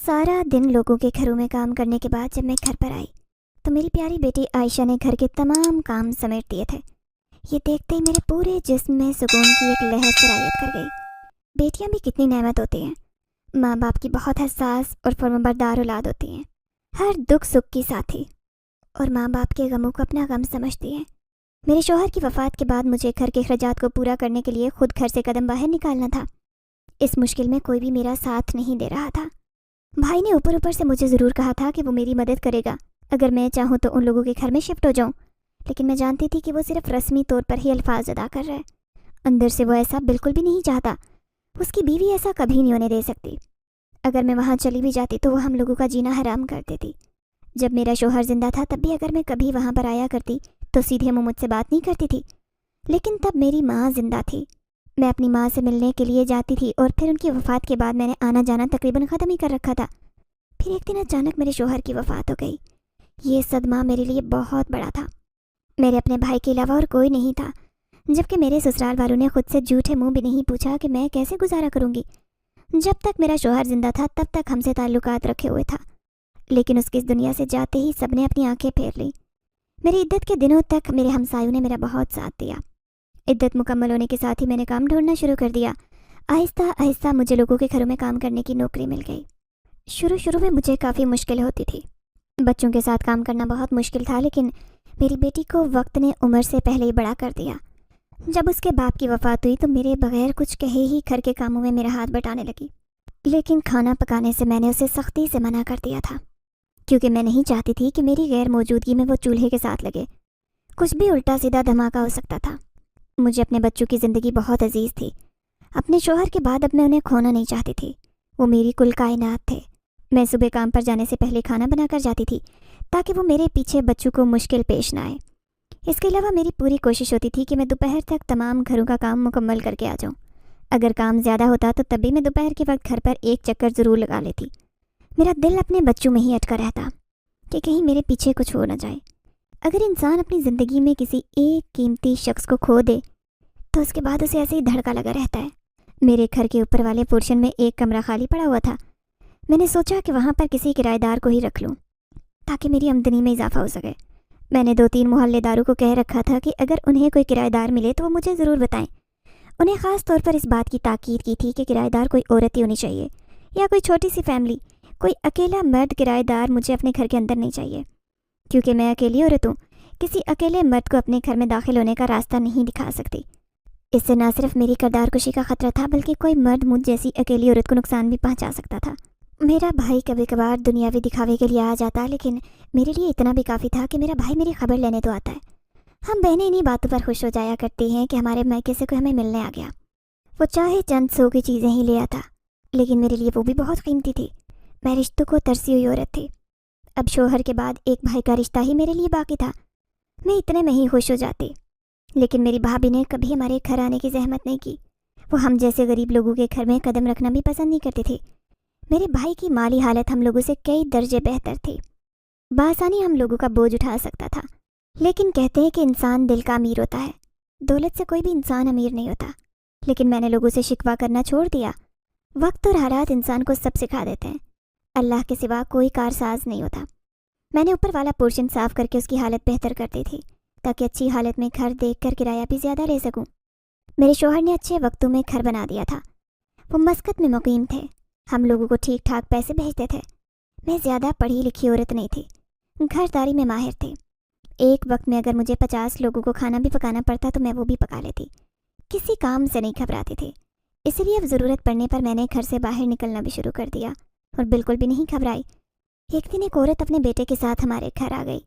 سارا دن لوگوں کے گھروں میں کام کرنے کے بعد جب میں گھر پر آئی تو میری پیاری بیٹی عائشہ نے گھر کے تمام کام سمیٹ دیے تھے۔ یہ دیکھتے ہی میرے پورے جسم میں سکون کی ایک لہر سرایت کر گئی۔ بیٹیاں بھی کتنی نعمت ہوتی ہیں، ماں باپ کی بہت حساس اور فرمانبردار اولاد ہوتی ہیں، ہر دکھ سکھ کی ساتھی، اور ماں باپ کے غموں کو اپنا غم سمجھتی ہیں۔ میرے شوہر کی وفات کے بعد مجھے گھر کے اخراجات کو پورا کرنے کے لیے خود گھر سے قدم باہر نکالنا تھا۔ اس مشکل میں کوئی بھی میرا ساتھ نہیں دے رہا تھا۔ بھائی نے اوپر سے مجھے ضرور کہا تھا کہ وہ میری مدد کرے گا اگر میں چاہوں تو ان لوگوں کے گھر میں شفٹ ہو جاؤں، لیکن میں جانتی تھی کہ وہ صرف رسمی طور پر ہی الفاظ ادا کر رہا ہے، اندر سے وہ ایسا بالکل بھی نہیں چاہتا۔ اس کی بیوی ایسا کبھی نہیں ہونے دے سکتی۔ اگر میں وہاں چلی بھی جاتی تو وہ ہم لوگوں کا جینا حرام کر دیتی۔ جب میرا شوہر زندہ تھا تب بھی اگر میں کبھی وہاں پر آیا کرتی تو سیدھے منہ مجھ سے بات نہیں کرتی تھی، لیکن تب میری ماں زندہ تھی۔ میں اپنی ماں سے ملنے کے لیے جاتی تھی اور پھر ان کی وفات کے بعد میں نے آنا جانا تقریباً ختم ہی کر رکھا تھا۔ پھر ایک دن اچانک میرے شوہر کی وفات ہو گئی۔ یہ صدمہ میرے لیے بہت بڑا تھا۔ میرے اپنے بھائی کے علاوہ اور کوئی نہیں تھا، جبکہ میرے سسرال والوں نے خود سے جھوٹے منہ بھی نہیں پوچھا کہ میں کیسے گزارا کروں گی۔ جب تک میرا شوہر زندہ تھا تب تک ہم سے تعلقات رکھے ہوئے تھا، لیکن اس کی اس دنیا سے جاتے ہی سب نے اپنی آنکھیں پھیر لیں۔ میری عدت کے دنوں تک میرے ہمسایوں نے میرا بہت ساتھ دیا۔ عدت مکمل ہونے کے ساتھ ہی میں نے کام ڈھونڈنا شروع کر دیا۔ آہستہ آہستہ مجھے لوگوں کے گھروں میں کام کرنے کی نوکری مل گئی۔ شروع میں مجھے کافی مشکل ہوتی تھی، بچوں کے ساتھ کام کرنا بہت مشکل تھا، لیکن میری بیٹی کو وقت نے عمر سے پہلے ہی بڑا کر دیا۔ جب اس کے باپ کی وفات ہوئی تو میرے بغیر کچھ کہے ہی گھر کے کاموں میں میرا ہاتھ بٹانے لگی، لیکن کھانا پکانے سے میں نے اسے سختی سے منع کر دیا تھا، کیونکہ میں نہیں چاہتی تھی کہ میری غیر موجودگی میں وہ چولہے کے ساتھ لگے۔ کچھ بھی الٹا سیدھا دھماکہ ہو سکتا تھا۔ مجھے اپنے بچوں کی زندگی بہت عزیز تھی۔ اپنے شوہر کے بعد اب میں انہیں کھونا نہیں چاہتی تھی۔ وہ میری کل کائنات تھے۔ میں صبح کام پر جانے سے پہلے کھانا بنا کر جاتی تھی تاکہ وہ میرے پیچھے بچوں کو مشکل پیش نہ آئے۔ اس کے علاوہ میری پوری کوشش ہوتی تھی کہ میں دوپہر تک تمام گھروں کا کام مکمل کر کے آ جاؤں۔ اگر کام زیادہ ہوتا تو تب بھی میں دوپہر کے وقت گھر پر ایک چکر ضرور لگا لیتی۔ میرا دل اپنے بچوں میں ہی اٹکا رہتا کہ کہیں میرے پیچھے کچھ ہو نہ جائے۔ اگر انسان اپنی زندگی میں کسی ایک قیمتی شخص کو کھو دے تو اس کے بعد اسے ایسے ہی دھڑکا لگا رہتا ہے۔ میرے گھر کے اوپر والے پورشن میں ایک کمرہ خالی پڑا ہوا تھا۔ میں نے سوچا کہ وہاں پر کسی کرایہ دار کو ہی رکھ لوں تاکہ میری آمدنی میں اضافہ ہو سکے۔ میں نے 2-3 محلے داروں کو کہہ رکھا تھا کہ اگر انہیں کوئی کرایہ دار ملے تو وہ مجھے ضرور بتائیں۔ انہیں خاص طور پر اس بات کی تاکید کی تھی کہ کرایہ دار کوئی عورت ہی ہونی چاہیے یا کوئی چھوٹی سی فیملی۔ کوئی اکیلا مرد کرایہ دار مجھے اپنے گھر کے اندر نہیں چاہیے، کیونکہ میں اکیلی عورت ہوں۔ کسی اکیلے مرد کو اپنے گھر میں داخل ہونے کا راستہ نہیں دکھا سکتی۔ اس سے نہ صرف میری کردار کشی کا خطرہ تھا بلکہ کوئی مرد مجھ جیسی اکیلی عورت کو نقصان بھی پہنچا سکتا تھا۔ میرا بھائی کبھی کبھار دنیاوی دکھاوے کے لیے آ جاتا، لیکن میرے لیے اتنا بھی کافی تھا کہ میرا بھائی میری خبر لینے تو آتا ہے۔ ہم بہنیں انہی باتوں پر خوش ہو جایا کرتی ہیں کہ ہمارے میکے سے کوئی ہمیں ملنے آ گیا۔ وہ چاہے چند سو کی چیزیں ہی لے آتا، لیکن میرے لیے وہ بھی بہت قیمتی تھی۔ میں رشتوں کو ترسی ہوئی عورت تھی۔ اب شوہر کے بعد ایک بھائی کا رشتہ ہی میرے لیے باقی تھا۔ میں اتنے میں ہی خوش ہو جاتی، لیکن میری بھابھی نے کبھی ہمارے گھر آنے کی زحمت نہیں کی۔ وہ ہم جیسے غریب لوگوں کے گھر میں قدم رکھنا بھی پسند نہیں کرتی تھی۔ میرے بھائی کی مالی حالت ہم لوگوں سے کئی درجے بہتر تھی۔ بآسانی ہم لوگوں کا بوجھ اٹھا سکتا تھا، لیکن کہتے ہیں کہ انسان دل کا امیر ہوتا ہے، دولت سے کوئی بھی انسان امیر نہیں ہوتا۔ لیکن میں نے لوگوں سے شکوہ کرنا چھوڑ دیا۔ وقت اور حالات انسان کو سب سکھا دیتے ہیں۔ اللہ کے سوا کوئی کارساز نہیں ہوتا۔ میں نے اوپر والا پورشن صاف کر کے اس کی حالت بہتر کر دی تھی تاکہ اچھی حالت میں گھر دیکھ کر کرایہ بھی زیادہ لے سکوں۔ میرے شوہر نے اچھے وقتوں میں گھر بنا دیا تھا۔ وہ مسقط میں مقیم تھے۔ ہم لوگوں کو ٹھیک ٹھاک پیسے بھیجتے تھے۔ میں زیادہ پڑھی لکھی عورت نہیں تھی، گھرداری میں ماہر تھی۔ ایک وقت میں اگر مجھے 50 لوگوں کو کھانا بھی پکانا پڑتا تو میں وہ بھی پکا لیتی۔ کسی کام سے نہیں گھبراتی تھی، اس لیے اب ضرورت پڑنے پر میں نے گھر سے باہر نکلنا بھی شروع کر دیا اور بالکل بھی نہیں گھبرائی۔ ایک دن ایک عورت اپنے بیٹے کے ساتھ ہمارے گھر آ گئی۔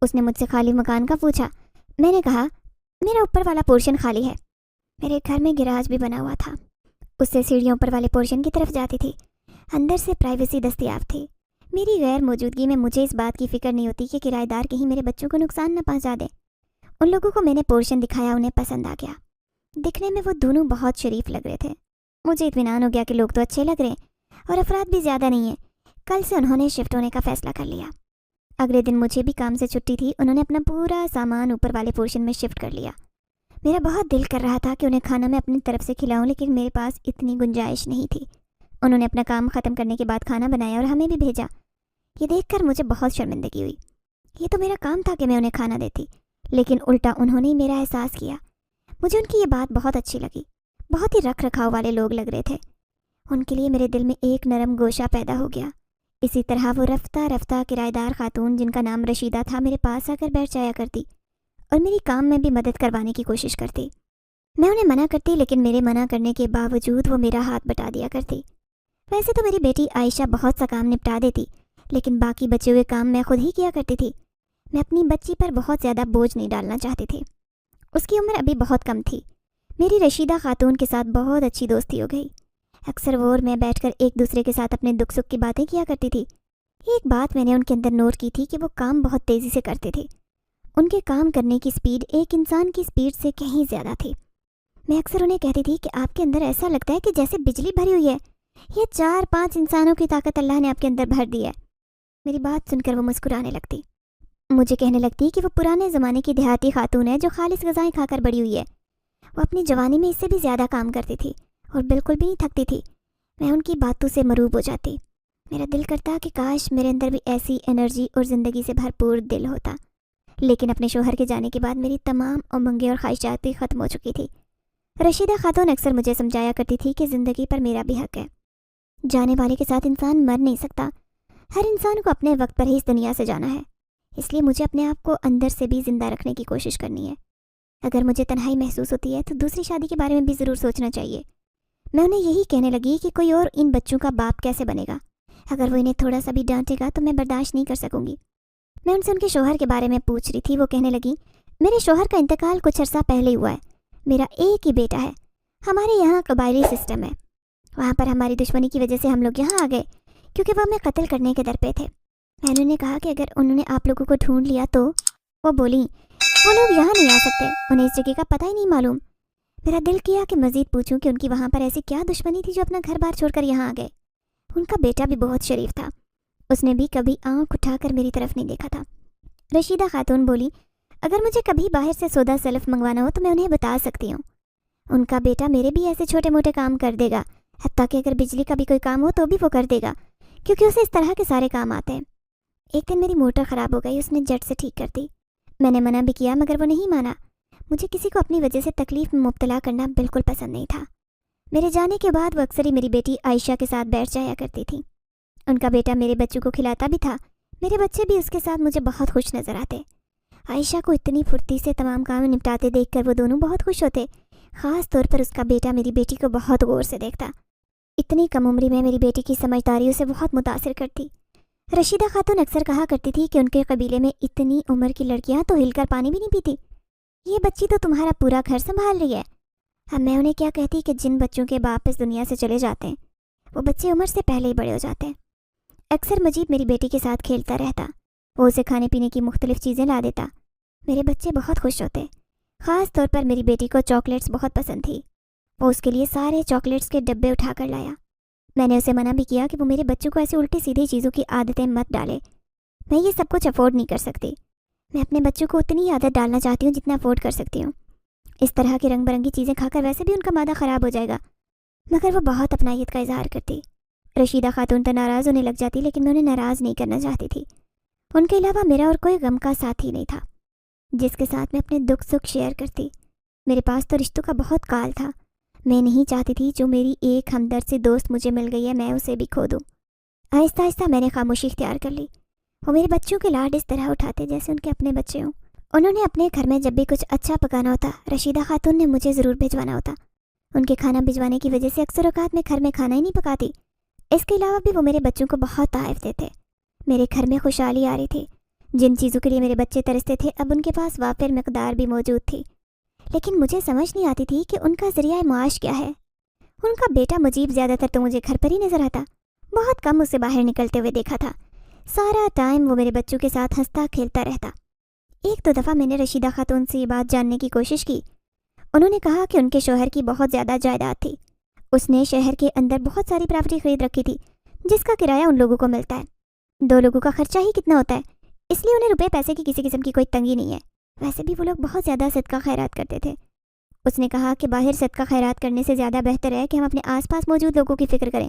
اس نے مجھ سے خالی مکان کا پوچھا۔ میں نے کہا میرا اوپر والا پورشن خالی ہے۔ میرے گھر میں گراج بھی بنا ہوا تھا، اس سے سیڑھیوں اوپر والے پورشن کی طرف جاتی تھی۔ اندر سے پرائیویسی دستیاب تھی۔ میری غیر موجودگی میں مجھے اس بات کی فکر نہیں ہوتی کہ کرایہ دار کہیں میرے بچوں کو نقصان نہ پہنچا دے۔ ان لوگوں کو میں نے پورشن دکھایا، انہیں پسند آ گیا۔ دکھنے میں وہ دونوں بہت شریف لگ رہے تھے۔ مجھے اطمینان ہو گیا کہ لوگ تو اچھے لگ رہے ہیں اور افراد بھی زیادہ نہیں ہیں۔ کل سے انہوں نے شفٹ ہونے کا فیصلہ کر لیا۔ اگلے دن مجھے بھی کام سے چھٹی تھی۔ انہوں نے اپنا پورا سامان اوپر والے پورشن میں شفٹ کر لیا۔ میرا بہت دل کر رہا تھا کہ انہیں کھانا میں اپنی طرف سے کھلاؤں، لیکن میرے پاس اتنی گنجائش نہیں تھی۔ انہوں نے اپنا کام ختم کرنے کے بعد کھانا بنایا اور ہمیں بھی بھیجا۔ یہ دیکھ کر مجھے بہت شرمندگی ہوئی۔ یہ تو میرا کام تھا کہ میں انہیں کھانا دیتی، لیکن الٹا انہوں نے میرا احساس کیا۔ مجھے ان کی یہ بات بہت اچھی لگی۔ بہت ہی رکھ رکھاؤ والے لوگ لگ رہے تھے۔ ان کے لیے میرے دل میں ایک نرم گوشہ پیدا ہو گیا۔ اسی طرح وہ رفتہ رفتہ کرایہ دار خاتون جن کا نام رشیدہ تھا میرے پاس آ کر بیٹھ جایا کرتی اور میری کام میں بھی مدد کروانے کی کوشش کرتی۔ میں انہیں منع کرتی، لیکن میرے منع کرنے کے باوجود وہ میرا ہاتھ بٹا دیا کرتی۔ ویسے تو میری بیٹی عائشہ بہت سا کام نپٹا دیتی، لیکن باقی بچے ہوئے کام میں خود ہی کیا کرتی تھی۔ میں اپنی بچی پر بہت زیادہ بوجھ نہیں ڈالنا چاہتی تھی۔ اس کی عمر ابھی بہت کم تھی۔ میری رشیدہ خاتون کے ساتھ بہت اچھی دوستی ہو گئی۔ اکثر وہ اور میں بیٹھ کر ایک دوسرے کے ساتھ اپنے دکھ سکھ کی باتیں کیا کرتی تھی۔ ایک بات میں نے ان کے اندر نوٹ کی تھی کہ وہ کام بہت تیزی سے کرتے تھے۔ ان کے کام کرنے کی سپیڈ ایک انسان کی سپیڈ سے کہیں زیادہ تھی۔ میں اکثر انہیں کہتی تھی کہ آپ کے اندر ایسا لگتا ہے کہ جیسے بجلی بھری ہوئی ہے۔ یہ 4-5 انسانوں کی طاقت اللہ نے آپ کے اندر بھر دی ہے۔ میری بات سن کر وہ مسکرانے لگتی۔ مجھے کہنے لگتی کہ وہ پرانے زمانے کی دیہاتی خاتون ہے جو خالص غذائیں کھا کر بڑی ہوئی ہے۔ وہ اپنی جوانی میں اس سے بھی زیادہ کام کرتی تھی اور بالکل بھی نہیں تھکتی تھی۔ میں ان کی باتوں سے مروب ہو جاتی۔ میرا دل کرتا کہ کاش میرے اندر بھی ایسی انرجی اور زندگی سے بھرپور دل ہوتا، لیکن اپنے شوہر کے جانے کے بعد میری تمام امنگیں اور خواہشات بھی ختم ہو چکی تھی۔ رشیدہ خاتون اکثر مجھے سمجھایا کرتی تھی کہ زندگی پر میرا بھی حق ہے۔ جانے والے کے ساتھ انسان مر نہیں سکتا۔ ہر انسان کو اپنے وقت پر ہی اس دنیا سے جانا ہے، اس لیے مجھے اپنے آپ کو اندر سے بھی زندہ رکھنے کی کوشش کرنی ہے۔ اگر مجھے تنہائی محسوس ہوتی ہے تو دوسری شادی کے بارے میں بھی ضرور سوچنا چاہیے۔ میں انہیں یہی کہنے لگی کہ کوئی اور ان بچوں کا باپ کیسے بنے گا؟ اگر وہ انہیں تھوڑا سا بھی ڈانٹے گا تو میں برداشت نہیں کر سکوں گی۔ میں ان سے ان کے شوہر کے بارے میں پوچھ رہی تھی۔ وہ کہنے لگی، میرے شوہر کا انتقال کچھ عرصہ پہلے ہی ہوا ہے۔ میرا ایک ہی بیٹا ہے۔ ہمارے یہاں قبائلی سسٹم ہے۔ وہاں پر ہماری دشمنی کی وجہ سے ہم لوگ یہاں آ گئے کیونکہ وہ ہمیں قتل کرنے کے در پہ تھے۔ میں نے انہیں کہا کہ اگر انہوں نے آپ لوگوں کو ڈھونڈ لیا تو؟ وہ بولیں، وہ لوگ یہاں نہیں آ سکتے، انہیں اس جگہ کا پتہ ہی نہیں معلوم۔ میرا دل کیا کہ مزید پوچھوں کہ ان کی وہاں پر ایسی کیا دشمنی تھی جو اپنا گھر بار چھوڑ کر یہاں آ گئے۔ ان کا بیٹا بھی بہت شریف تھا، اس نے بھی کبھی آنکھ اٹھا کر میری طرف نہیں دیکھا تھا۔ رشیدہ خاتون بولی، اگر مجھے کبھی باہر سے سودا سلف منگوانا ہو تو میں انہیں بتا سکتی ہوں۔ ان کا بیٹا میرے بھی ایسے چھوٹے موٹے کام کر دے گا، حتیٰ کہ اگر بجلی کا بھی کوئی کام ہو تو بھی وہ کر دے گا، کیونکہ اسے اس طرح کے سارے کام آتے ہیں۔ ایک دن میری موٹر خراب ہو گئی، اس نے جٹ سے ٹھیک کر دی۔ میں نے منع بھی کیا مگر وہ نہیں مانا۔ مجھے کسی کو اپنی وجہ سے تکلیف میں مبتلا کرنا بالکل پسند نہیں تھا۔ میرے جانے کے بعد وہ اکثر ہی میری بیٹی عائشہ کے ساتھ بیٹھ جایا کرتی تھی۔ ان کا بیٹا میرے بچوں کو کھلاتا بھی تھا۔ میرے بچے بھی اس کے ساتھ مجھے بہت خوش نظر آتے۔ عائشہ کو اتنی پھرتی سے تمام کام نپٹاتے دیکھ کر وہ دونوں بہت خوش ہوتے۔ خاص طور پر اس کا بیٹا میری بیٹی کو بہت غور سے دیکھتا۔ اتنی کم عمری میں میری بیٹی کی سمجھداریوں سے بہت متاثر کرتی۔ رشیدہ خاتون اکثر کہا کرتی تھی کہ ان کے قبیلے میں اتنی عمر کی لڑکیاں تو ہل کر پانی بھی نہیں پیتی۔ یہ بچی تو تمہارا پورا گھر سنبھال رہی ہے۔ اب میں انہیں کیا کہتی کہ جن بچوں کے باپ اس دنیا سے چلے جاتے ہیں وہ بچے عمر سے پہلے ہی بڑے ہو جاتے ہیں۔ اکثر مجید میری بیٹی کے ساتھ کھیلتا رہتا، وہ اسے کھانے پینے کی مختلف چیزیں لا دیتا۔ میرے بچے بہت خوش ہوتے۔ خاص طور پر میری بیٹی کو چاکلیٹس بہت پسند تھی۔ وہ اس کے لیے سارے چاکلیٹس کے ڈبے اٹھا کر لایا۔ میں نے اسے منع بھی کیا کہ وہ میرے بچوں کو ایسے الٹی سیدھی چیزوں کی عادتیں مت ڈالے۔ میں یہ سب کچھ افورڈ نہیں کر سکتی۔ میں اپنے بچوں کو اتنی ہی عادت ڈالنا چاہتی ہوں جتنا افورڈ کر سکتی ہوں۔ اس طرح کی رنگ برنگی چیزیں کھا کر ویسے بھی ان کا معدہ خراب ہو جائے گا۔ مگر وہ بہت اپنائیت کا اظہار کرتی۔ رشیدہ خاتون تو ناراض ہونے لگ جاتی، لیکن میں انہیں ناراض نہیں کرنا چاہتی تھی۔ ان کے علاوہ میرا اور کوئی غم کا ساتھی نہیں تھا جس کے ساتھ میں اپنے دکھ سکھ شیئر کرتی۔ میرے پاس تو رشتوں کا بہت کال تھا۔ میں نہیں چاہتی تھی جو میری ایک ہمدرد سی دوست مجھے مل گئی ہے میں اسے بھی کھو دوں۔ آہستہ آہستہ میں نے خاموشی اختیار کر لی۔ وہ میرے بچوں کے لاڈ اس طرح اٹھاتے جیسے ان کے اپنے بچے ہوں۔ انہوں نے اپنے گھر میں جب بھی کچھ اچھا پکانا ہوتا رشیدہ خاتون نے مجھے ضرور بھجوانا ہوتا۔ ان کے کھانا بھجوانے کی وجہ سے اکثر اوقات میں گھر میں کھانا ہی نہیں پکاتی۔ اس کے علاوہ بھی وہ میرے بچوں کو بہت تحائف دیتے۔ میرے گھر میں خوشحالی آ رہی تھی۔ جن چیزوں کے لیے میرے بچے ترستے تھے اب ان کے پاس وافر مقدار بھی موجود تھی، لیکن مجھے سمجھ نہیں آتی تھی کہ ان کا ذریعہ معاش کیا ہے۔ ان کا بیٹا مجیب زیادہ تر تو مجھے گھر پر ہی نظر آتا، بہت کم اسے باہر نکلتے ہوئے دیکھا تھا۔ سارا ٹائم وہ میرے بچوں کے ساتھ ہنستا کھیلتا رہتا۔ ایک دو دفعہ میں نے رشیدہ خاتون سے یہ بات جاننے کی کوشش کی۔ انہوں نے کہا کہ ان کے شوہر کی بہت زیادہ جائیداد تھی۔ اس نے شہر کے اندر بہت ساری پراپرٹی خرید رکھی تھی جس کا کرایہ ان لوگوں کو ملتا ہے۔ 2 لوگوں کا خرچہ ہی کتنا ہوتا ہے، اس لیے انہیں روپے پیسے کی کسی قسم کی کوئی تنگی نہیں ہے۔ ویسے بھی وہ لوگ بہت زیادہ صدقہ خیرات کرتے تھے۔ اس نے کہا کہ باہر صدقہ خیرات کرنے سے زیادہ بہتر ہے کہ ہم اپنے آس پاس موجود لوگوں کی فکر کریں۔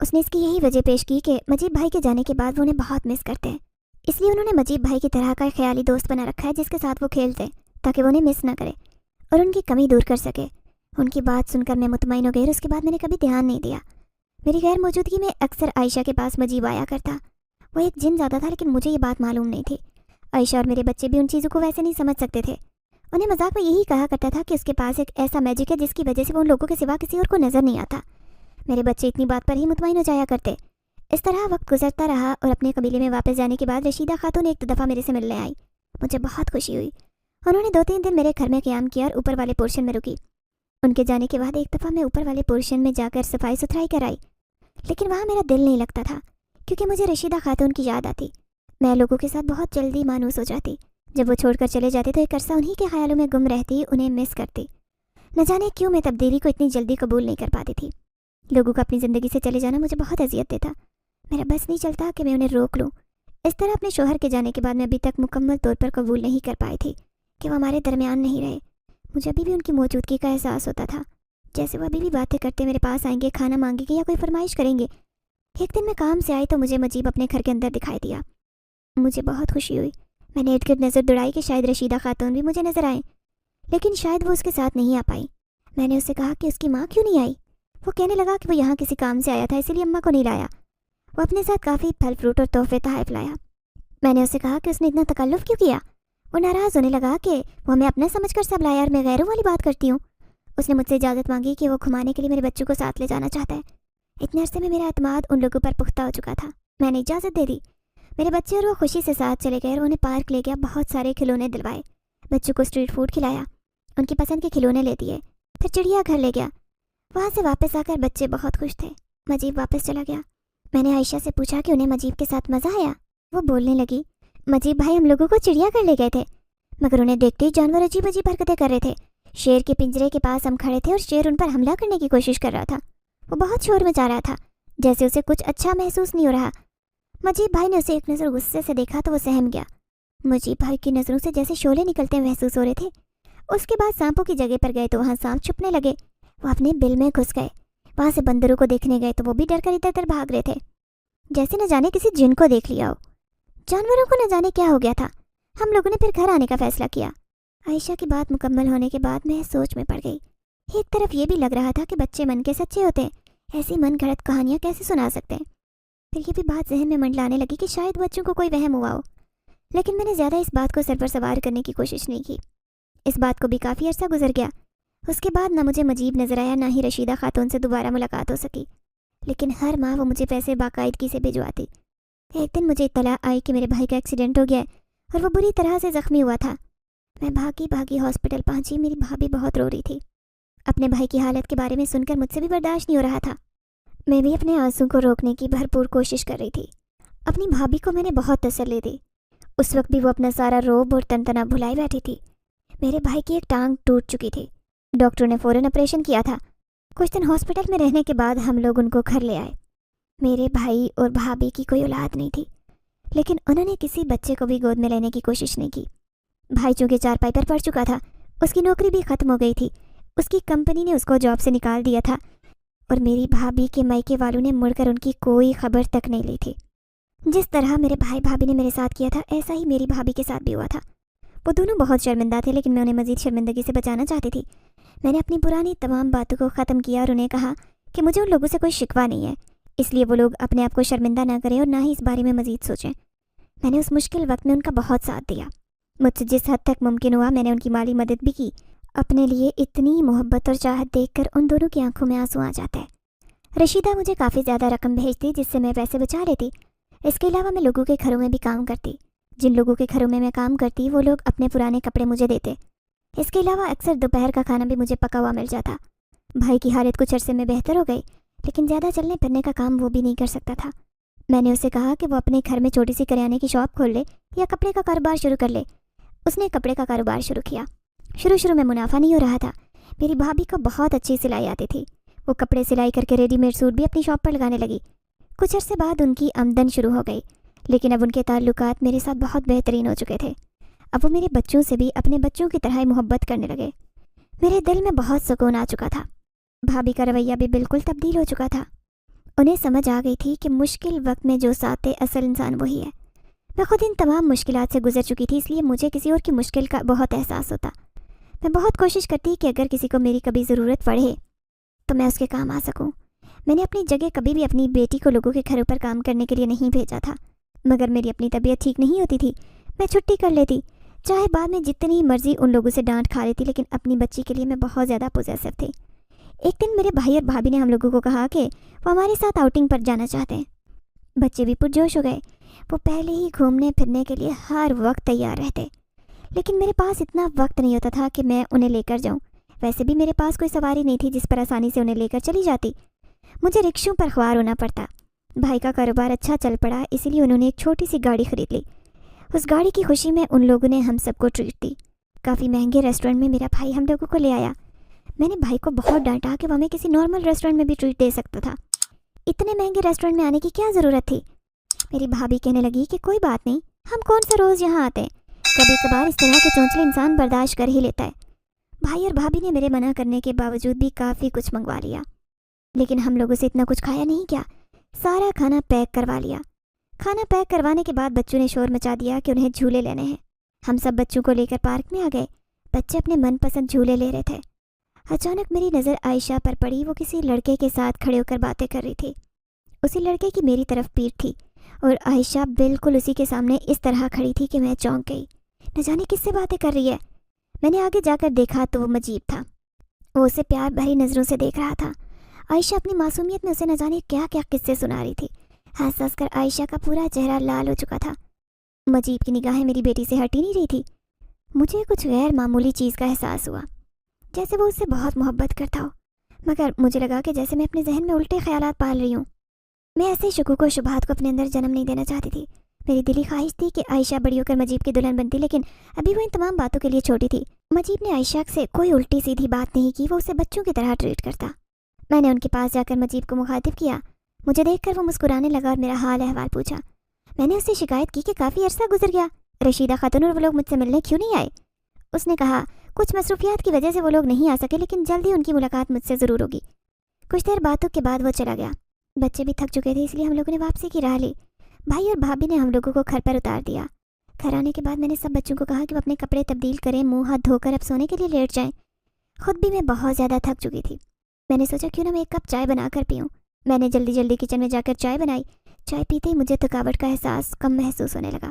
اس نے اس کی یہی وجہ پیش کی کہ مجیب بھائی کے جانے کے بعد وہ انہیں بہت مس کرتے ہیں، اس لیے انہوں نے مجیب بھائی کی طرح کا ایک خیالی دوست بنا رکھا ہے جس کے ساتھ وہ کھیلتے ہیں تاکہ وہ انہیں مس نہ کرے اور ان کی کمی دور کر سکے۔ ان کی بات سن کر میں مطمئن ہو گئی اور اس کے بعد میں نے کبھی دھیان نہیں دیا۔ میری غیر موجودگی میں اکثر عائشہ کے پاس مجیب آیا کرتا۔ وہ ایک جن زیادہ تھا لیکن مجھے یہ بات معلوم نہیں تھی۔ عائشہ اور میرے بچے بھی ان چیزوں کو ویسے نہیں سمجھ سکتے تھے۔ انہیں مذاق میں یہی کہا کرتا تھا کہ اس کے پاس ایک ایسا میجک ہے جس کی وجہ سے وہ ان لوگوں کے سوا کسی اور کو نظر نہیں آتا۔ میرے بچے اتنی بات پر ہی مطمئن ہو جایا کرتے۔ اس طرح وقت گزرتا رہا اور اپنے قبیلے میں واپس جانے کے بعد رشیدہ خاتون ایک دفعہ میرے سے ملنے آئی۔ مجھے بہت خوشی ہوئی۔ انہوں نے 2-3 دن میرے گھر میں قیام کیا اور اوپر والے پورشن میں رکی۔ ان کے جانے کے بعد ایک دفعہ میں اوپر والے پورشن میں جا کر صفائی ستھرائی کرائی، لیکن وہاں میرا دل نہیں لگتا تھا کیونکہ مجھے رشیدہ خاتون کی یاد آتی۔ میں لوگوں کے ساتھ بہت جلدی مانوس ہو جاتی۔ جب وہ چھوڑ کر چلے جاتے تو ایک عرصہ انہی کے خیالوں میں گم رہتی، انہیں مس کرتی۔ نہ جانے کیوں میں تبدیلی کو اتنی جلدی قبول نہیں کر پاتی تھی۔ لوگوں کا اپنی زندگی سے چلے جانا مجھے بہت اذیت دیتا۔ میرا بس نہیں چلتا کہ میں انہیں روک لوں۔ اس طرح اپنے شوہر کے جانے کے بعد میں ابھی تک مکمل طور پر قبول نہیں کر پائی تھی کہ وہ ہمارے درمیان نہیں رہے۔ مجھے ابھی بھی ان کی موجودگی کا احساس ہوتا تھا، جیسے وہ ابھی بھی باتیں کرتے میرے پاس آئیں گے، کھانا مانگیں گے یا کوئی فرمائش کریں گے۔ ایک دن میں کام سے آئی تو مجھے مجیب اپنے گھر کے اندر دکھائی دیا۔ مجھے بہت خوشی ہوئی۔ میں نے ارد گرد نظر دوڑائی کہ شاید رشیدہ خاتون بھی مجھے نظر آئیں، لیکن شاید وہ اس کے ساتھ نہیں آ پائی۔ میں نے اس سے کہا کہ اس کی ماں کیوں نہیں آئی؟ وہ کہنے لگا کہ وہ یہاں کسی کام سے آیا تھا اسی لیے اماں کو نہیں لایا۔ وہ اپنے ساتھ کافی پھل فروٹ اور تحفے تحائف لایا۔ میں نے اس سے کہا کہ اس نے اتنا تکلف کیوں کیا؟ وہ ناراض ہونے لگا کہ وہ ہمیں اپنا سمجھ کر سب لایا اور میں غیروں والی بات کرتی ہوں۔ اس نے مجھ سے اجازت مانگی کہ وہ گھمانے کے لیے میرے بچوں کو ساتھ لے جانا چاہتا ہے۔ اتنے عرصے میں میرا اعتماد ان لوگوں پر پختہ ہو چکا تھا۔ میں نے اجازت دے دی۔ میرے بچے اور وہ خوشی سے ساتھ چلے گئے اور انہیں پارک لے گیا، بہت سارے کھلونے دلوائے، بچوں کو اسٹریٹ فوڈ کھلایا، ان کی پسند کے کھلونے لے دیے، پھر چڑیا گھر لے گیا۔ وہاں سے واپس آ کر بچے بہت خوش تھے۔ مجیب واپس چلا گیا۔ میں نے عائشہ سے پوچھا کہ انہیں مجیب کے ساتھ مزہ آیا۔ وہ بولنے لگی، مجیب بھائی ہم لوگوں کو چڑیا گھر لے گئے تھے، مگر انہیں دیکھتے ہی جانور عجیب عجیب حرکتیں کر رہے تھے۔ شیر کے پنجرے کے پاس ہم کھڑے تھے اور شیر ان پر حملہ کرنے کی کوشش کر رہا تھا۔ وہ بہت شور مچا رہا تھا، جیسے اسے کچھ اچھا محسوس نہیں ہو رہا۔ مجیب بھائی نے اسے ایک نظر غصے سے دیکھا تو وہ سہم گیا۔ مجیب بھائی کی نظروں سے جیسے شعلے نکلتے محسوس ہو رہے تھے۔ اس کے بعد سانپوں کی جگہ پر گئے تو وہاں سانپ چھپنے لگے۔ وہ اپنے بل میں گھس گئے۔ وہاں سے بندروں کو دیکھنے گئے تو وہ بھی ڈر کر ادھر ادھر بھاگ رہے تھے، جیسے نہ جانے کسی جن کو دیکھ لیا ہو۔ جانوروں کو نہ جانے کیا ہو گیا تھا۔ ہم لوگوں نے پھر گھر آنے کا فیصلہ کیا۔ عائشہ کی بات مکمل ہونے کے بعد میں سوچ میں پڑ گئی۔ ایک طرف یہ بھی لگ رہا تھا کہ بچے من کے سچے ہوتے ہیں، ایسی من گھڑت کہانیاں کیسے سنا سکتے ہیں۔ پھر یہ بھی بات ذہن میں منڈلانے لگی کہ شاید بچوں کو کوئی وہم ہوا ہو، لیکن میں نے زیادہ اس بات کو سر پر سوار کرنے کی کوشش نہیں کی۔ اس بات کو بھی کافی عرصہ گزر گیا۔ اس کے بعد نہ مجھے مجیب نظر آیا، نہ ہی رشیدہ خاتون سے دوبارہ ملاقات ہو سکی، لیکن ہر ماہ وہ مجھے پیسے باقاعدگی سے بھجواتی۔ ایک دن مجھے اطلاع آئی کہ میرے بھائی کا ایکسیڈنٹ ہو گیا ہے اور وہ بری طرح سے زخمی ہوا تھا۔ میں بھاگی ہاسپٹل پہنچی۔ میری بھابھی بہت رو رہی تھی۔ اپنے بھائی کی حالت کے بارے میں سن کر مجھ سے بھی برداشت نہیں ہو رہا تھا۔ میں بھی اپنے آنسوں کو روکنے کی بھرپور کوشش کر رہی تھی۔ اپنی بھابھی کو میں نے بہت تسلی دی۔ اس وقت بھی وہ اپنا سارا روب اور تنتنا بھلائی بیٹھی تھی۔ میرے بھائی کی ایک ٹانگ ٹوٹ چکی تھی، ڈاکٹر نے فوراً آپریشن کیا تھا۔ کچھ دن ہاسپٹل میں رہنے کے بعد ہم لوگ ان کو گھر لے آئے۔ میرے بھائی اور بھابھی کی کوئی اولاد نہیں تھی، لیکن انہوں نے کسی بچے کو بھی گود میں لینے کی کوشش نہیں کی۔ بھائی چونکہ چارپائی پر پڑ چکا تھا، اس کی نوکری بھی ختم ہو گئی تھی، اس کی کمپنی نے اس کو جاب سے نکال دیا تھا، اور میری بھابھی کے مائکے والوں نے مڑ کر ان کی کوئی خبر تک نہیں لی تھی۔ جس طرح میرے بھائی بھابھی نے میرے ساتھ کیا تھا، ایسا ہی میری بھابھی کے ساتھ بھی ہوا تھا۔ وہ دونوں بہت شرمندہ تھے، لیکن میں انہیں مزید شرمندگی سے بچانا چاہتی تھی۔ میں نے اپنی پرانی تمام باتوں کو ختم کیا اور انہیں کہا کہ مجھے ان لوگوں سے کوئی شکوہ نہیں ہے، اس لیے وہ لوگ اپنے آپ کو شرمندہ نہ کریں اور نہ ہی اس بارے میں مزید سوچیں۔ میں نے اس مشکل وقت میں ان کا بہت ساتھ دیا۔ مجھ سے جس حد تک ممکن ہوا میں نے ان کی مالی مدد بھی کی۔ اپنے لیے اتنی محبت اور چاہت دیکھ کر ان دونوں کی آنکھوں میں آنسو آ جاتے ہیں۔ رشیدہ مجھے کافی زیادہ رقم بھیجتی جس سے میں پیسے بچا لیتی۔ اس کے علاوہ میں لوگوں کے گھروں میں بھی کام کرتی۔ جن لوگوں کے گھروں میں کام کرتی وہ لوگ اپنے پرانے کپڑے مجھے دیتے۔ اس کے علاوہ اکثر دوپہر کا کھانا بھی مجھے پکا ہوا مل جاتا۔ بھائی کی حالت کچھ عرصے میں بہتر ہو گئی، لیکن زیادہ چلنے پھرنے کا کام وہ بھی نہیں کر سکتا تھا۔ میں نے اسے کہا کہ وہ اپنے گھر میں چھوٹی سی کریانے کی شاپ کھول لے یا کپڑے کا کاروبار شروع کر لے۔ اس نے کپڑے کا کاروبار شروع کیا۔ شروع میں منافع نہیں ہو رہا تھا۔ میری بھابھی کو بہت اچھی سلائی آتی تھی۔ وہ کپڑے سلائی کر کے ریڈی میڈ سوٹ بھی اپنی شاپ پر لگانے لگی۔ کچھ عرصے بعد ان کی آمدن شروع ہو گئی، لیکن اب ان کے تعلقات میرے ساتھ بہت بہترین ہو چکے تھے۔ اب وہ میرے بچوں سے بھی اپنے بچوں کی طرح ہی محبت کرنے لگے۔ میرے دل میں بہت سکون آ چکا تھا۔ بھابھی کا رویہ بھی بالکل تبدیل ہو چکا تھا۔ انہیں سمجھ آ گئی تھی کہ مشکل وقت میں جو ساتھ تھے اصل انسان وہی ہے۔ میں خود ان تمام مشکلات سے گزر چکی تھی، اس لیے مجھے کسی اور کی مشکل کا بہت احساس ہوتا۔ میں بہت کوشش کرتی کہ اگر کسی کو میری کبھی ضرورت پڑے تو میں اس کے کام آ سکوں۔ میں نے اپنی جگہ کبھی بھی اپنی بیٹی کو لوگوں کے گھروں پر کام کرنے کے لیے نہیں بھیجا تھا، مگر میری اپنی طبیعت ٹھیک نہیں ہوتی تھی، میں چھٹی کر لیتی، چاہے بعد میں جتنی مرضی ان لوگوں سے ڈانٹ کھا لیتی، لیکن اپنی بچی کے لیے میں بہت زیادہ پوزیسو تھی۔ ایک دن میرے بھائی اور بھابھی نے ہم لوگوں کو کہا کہ وہ ہمارے ساتھ آؤٹنگ پر جانا چاہتے ہیں۔ بچے بھی پرجوش ہو گئے، وہ پہلے ہی گھومنے پھرنے کے لیے ہر وقت تیار رہتے، لیکن میرے پاس اتنا وقت نہیں ہوتا تھا کہ میں انہیں لے کر جاؤں۔ ویسے بھی میرے پاس کوئی سواری نہیں تھی جس پر آسانی سے انہیں لے کر چلی جاتی، مجھے رکشوں پر خوار ہونا پڑتا۔ بھائی کا کاروبار اچھا چل پڑا، اسی لیے انہوں نے ایک چھوٹی سی گاڑی خرید لی۔ اس گاڑی کی خوشی میں ان لوگوں نے ہم سب کو ٹریٹ دی۔ کافی مہنگے ریسٹورنٹ میں میرا بھائی ہم لوگوں کو لے آیا۔ میں نے بھائی کو بہت ڈانٹا کہ وہ ہمیں کسی نارمل ریسٹورنٹ میں بھی ٹریٹ دے سکتا تھا، اتنے مہنگے ریسٹورنٹ میں آنے کی کیا ضرورت تھی۔ میری بھابھی کہنے لگی کہ کوئی بات نہیں، ہم کون سا روز یہاں آتے ہیں، کبھی کبھار اس طرح کے چونچلے انسان برداشت کر ہی لیتا ہے۔ بھائی اور بھابھی نے میرے منع کرنے کے باوجود بھی کافی کچھ منگوا لیا، لیکن ہم لوگوں سے اتنا کچھ کھایا نہیں گیا، سارا کھانا پیک کروا لیا۔ کھانا پیک کروانے کے بعد بچوں نے شور مچا دیا کہ انہیں جھولے لینے ہیں۔ ہم سب بچوں کو لے کر پارک میں آ گئے، بچے اپنے من پسند جھولے لے رہے تھے۔ اچانک میری نظر عائشہ پر پڑی، وہ کسی لڑکے کے ساتھ کھڑے ہو کر باتیں کر رہی تھی۔ اسی لڑکے کی میری طرف پیٹھ تھی اور عائشہ بالکل اسی کے سامنے اس طرح کھڑی تھی کہ میں چونک گئی، نہ جانے کس سے باتیں کر رہی ہے۔ میں نے آگے جا کر دیکھا تو وہ مجیب تھا، وہ اسے پیار بھری نظروں سے دیکھ رہا تھا۔ عائشہ اپنی معصومیت میں اسے نہ جانے کیا کیا قصے سنا رہی تھی۔ ہنس ہنس کر عائشہ کا پورا چہرہ لال ہو چکا تھا۔ مجیب کی نگاہیں میری بیٹی سے ہٹ ہی نہیں رہی تھی۔ مجھے کچھ غیر معمولی چیز کا احساس ہوا، جیسے وہ اس سے بہت محبت کرتا ہو، مگر مجھے لگا کہ جیسے میں اپنے ذہن میں الٹے خیالات پال رہی ہوں۔ میں ایسے شکوک و شبہات کو اپنے اندر جنم نہیں دینا چاہتی تھی۔ میری دلی خواہش تھی کہ عائشہ بڑی ہو کر مجیب کی دلہن بنتی، لیکن ابھی وہ ان تمام باتوں کے لیے چھوٹی تھی۔ مجیب نے عائشہ سے کوئی الٹی سیدھی بات نہیں کی، وہ اسے بچوں کی طرح ٹریٹ کرتا۔ میں نے ان کے پاس جا کر مجیب کو مخاطب کیا۔ مجھے دیکھ کر وہ مسکرانے لگا اور میرا حال احوال پوچھا۔ میں نے اس سے شکایت کی کہ کافی عرصہ گزر گیا، رشیدہ خاتون اور وہ لوگ مجھ سے ملنے کیوں نہیں آئے؟ اس نے کہا کچھ مصروفیات کی وجہ سے وہ لوگ نہیں آ سکے، لیکن جلدی ان کی ملاقات مجھ سے ضرور ہوگی۔ کچھ دیر باتوں کے بعد وہ چلا گیا۔ بچے بھی تھک چکے تھے، اس لیے ہم لوگوں نے واپسی کی راہ لی۔ بھائی اور بھابھی نے ہم لوگوں کو گھر پر اتار دیا۔ گھر آنے کے بعد میں نے سب بچوں کو کہا کہ وہ اپنے کپڑے تبدیل کریں، منہ ہاتھ دھو کر اب سونے کے لیے لیٹ جائیں۔ خود بھی میں بہت زیادہ تھک چکی تھی۔ میں نے سوچا کیوں نہ میں ایک کپ چائے بنا کر پیوں۔ میں نے جلدی جلدی کچن میں جا کر چائے بنائی۔ چائے پیتے ہی مجھے تھکاوٹ کا احساس کم محسوس ہونے لگا۔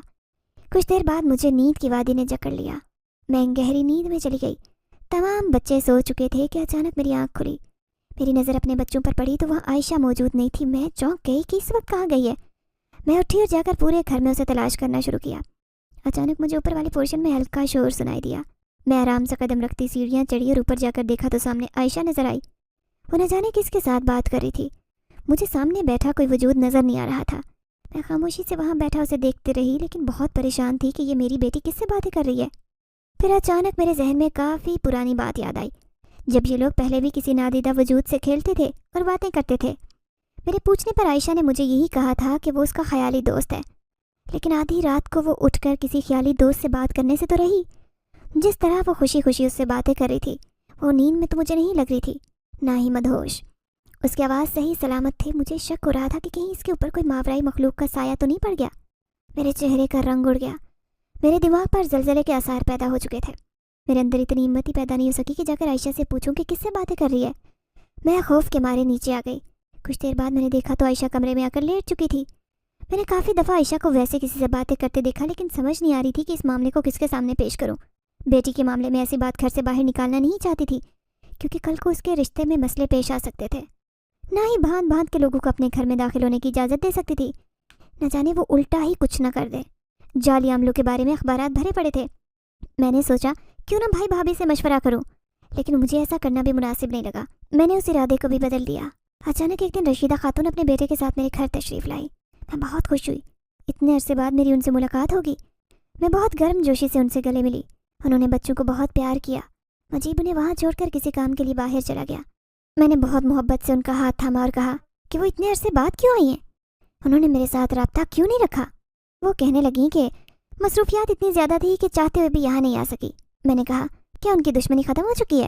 کچھ دیر بعد مجھے نیند کی وادی نے جکڑ لیا، میں گہری نیند میں چلی گئی۔ تمام بچے سو چکے تھے کہ اچانک میری آنکھ کھلی۔ میری نظر اپنے بچوں پر پڑی تو وہاں عائشہ موجود نہیں تھی۔ میں چونک گئی کہ اس وقت کہاں گئی ہے۔ میں اٹھی اور جا کر پورے گھر میں اسے تلاش کرنا شروع کیا۔ اچانک مجھے اوپر والے پورشن میں ہلکا شور سنائی دیا۔ میں آرام سے قدم رکھتی سیڑھیاں چڑھی اور اوپر جا کر دیکھا تو سامنے عائشہ نظر آئی۔ وہ نہ جانے کس کے ساتھ بات کر رہی تھی۔ مجھے سامنے بیٹھا کوئی وجود نظر نہیں آ رہا تھا۔ میں خاموشی سے وہاں بیٹھا اسے دیکھتے رہی، لیکن بہت پریشان تھی کہ یہ میری بیٹی کس سے باتیں کر رہی ہے۔ پھر اچانک میرے ذہن میں کافی پرانی بات یاد آئی، جب یہ لوگ پہلے بھی کسی نادیدہ وجود سے کھیلتے تھے اور باتیں کرتے تھے۔ میرے پوچھنے پر عائشہ نے مجھے یہی کہا تھا کہ وہ اس کا خیالی دوست ہے، لیکن آدھی رات کو وہ اٹھ کر کسی خیالی دوست سے بات کرنے سے تو رہی۔ جس طرح وہ خوشی خوشی اس سے باتیں کر رہی تھی، وہ نیند میں تو مجھے نہیں لگ رہی تھی، نہ ہی مدہوش۔ اس کی آواز صحیح سلامت تھی۔ مجھے شک ہو رہا تھا کہ کہیں اس کے اوپر کوئی ماورائی مخلوق کا سایہ تو نہیں پڑ گیا۔ میرے چہرے کا رنگ اڑ گیا، میرے دماغ پر زلزلے کے آثار پیدا ہو چکے تھے۔ میرے اندر اتنی ہمت ہی پیدا نہیں ہو سکی کہ جا کر عائشہ سے پوچھوں کہ کس سے باتیں کر رہی ہے۔ میں خوف کے مارے نیچے آ گئی۔ کچھ دیر بعد میں نے دیکھا تو عائشہ کمرے میں آ کر لیٹ چکی تھی۔ میں نے کافی دفعہ عائشہ کو ویسے کسی سے باتیں کرتے دیکھا، لیکن سمجھ نہیں آ رہی تھی کہ اس معاملے کو کس کے سامنے پیش کروں۔ بیٹی کے معاملے میں ایسی بات گھر سے باہر نکالنا نہیں چاہتی تھی، کیونکہ کل کو اس کے رشتے میں مسئلے پیش آ سکتے تھے۔ نہ ہی بھانت بھانت کے لوگوں کو اپنے گھر میں داخل ہونے کی اجازت دے سکتی تھی، نہ جانے وہ الٹا ہی کچھ نہ کر دے۔ جعلی عملوں کے بارے میں اخبارات بھرے پڑے تھے۔ میں نے سوچا کیوں نہ بھائی بھابھی سے مشورہ کروں، لیکن مجھے ایسا کرنا بھی مناسب نہیں لگا۔ میں نے اس ارادے کو بھی بدل دیا۔ اچانک ایک دن رشیدہ خاتون اپنے بیٹے کے ساتھ میرے گھر تشریف لائی۔ میں بہت خوش ہوئی، اتنے عرصے بعد میری ان سے ملاقات ہوگی۔ میں بہت گرم جوشی سے ان سے گلے ملی۔ انہوں نے بچوں کو بہت پیار کیا۔ مجیب انہیں وہاں چھوڑ کر کسی کام کے لیے باہر چلا گیا۔ میں نے بہت محبت سے ان کا ہاتھ تھاما اور کہا کہ وہ اتنے عرصے بعد کیوں آئی ہیں، انہوں نے میرے ساتھ رابطہ کیوں نہیں رکھا۔ وہ کہنے لگیں کہ مصروفیات اتنی زیادہ تھی کہ چاہتے ہوئے بھی یہاں نہیں آ سکی۔ میں نے کہا کیا ان کی دشمنی ختم ہو چکی ہے؟